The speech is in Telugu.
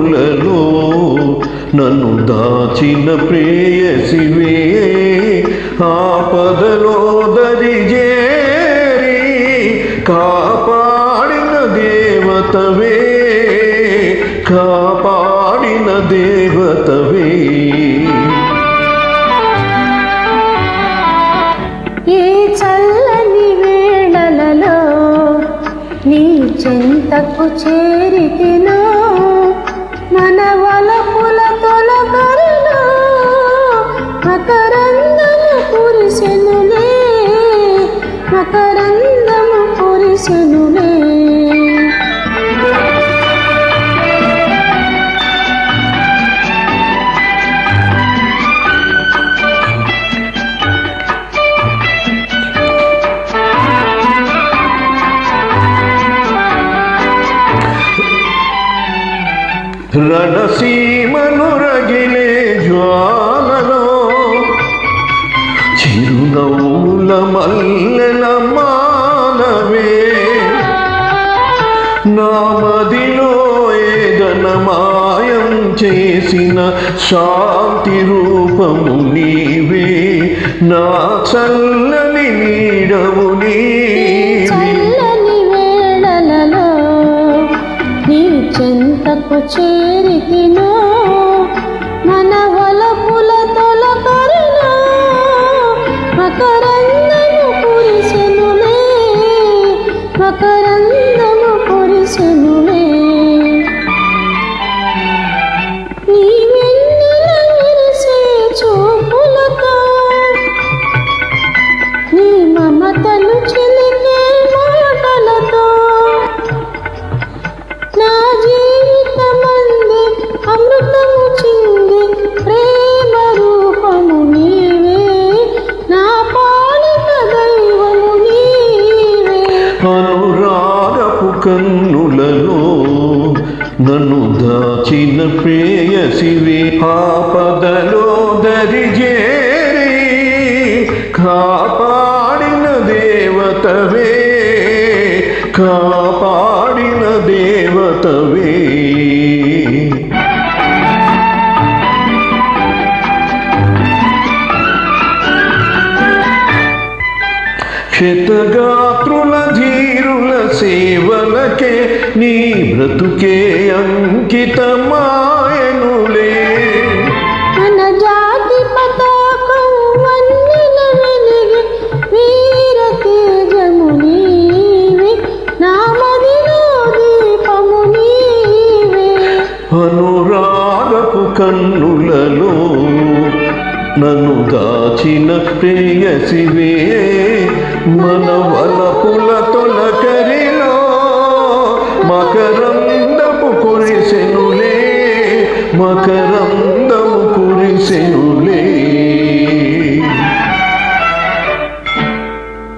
కన్నులలో నన్ను దాచిన ప్రేయసివే ఆపదలో దరిజేరి కాపాడిన దేవతవే కాపాడిన దేవతవే ఈ చల్లని వేళలలో నీ చెంతకు చేరితిను మన వలపుల తొలకరిలో మకరందము కురిసెనులే మకరందము కురిసెనులే రణసీమను రగిలే జ్వాలలో చిరునవ్వుల మల్లెల మానవే నా మదిలో ఏదన మాయం చేసిన శాంతి రూపము నీవే నా చల్లని నీడవు నీవే చెంతకు చేరితిను మన వలపుల తొలకరిలో మకరందము కురిసెనులే మకరందము కురిసెనులే నీ వెన్నెల విరిసే చూపులతో నీ మమతను చిలికే మాటలతో నా జీవితమంది అమృతము చింది ప్రేమ రూపము నీవే నా పాలిక దైవము నీవే అనురాగపు కన్నులలో నన్ను దాచిన ప్రేయసివే ఆపదలో దరిజేరి కాపాడిన దేవతవే కాపాడిన దేవతవే క్షతగాత్రుల ధీరుల సేవలకే నీ బ్రతుకే అంకితమాయనులే మన జాతి పతాకం వన్నెల వెలిగి వీర తేజము నీవే నా మదిలో దీపము నీవే అనురాగపు కన్నులలో నన్ను దాచిన ప్రేయసివే మన వలపుల తొలక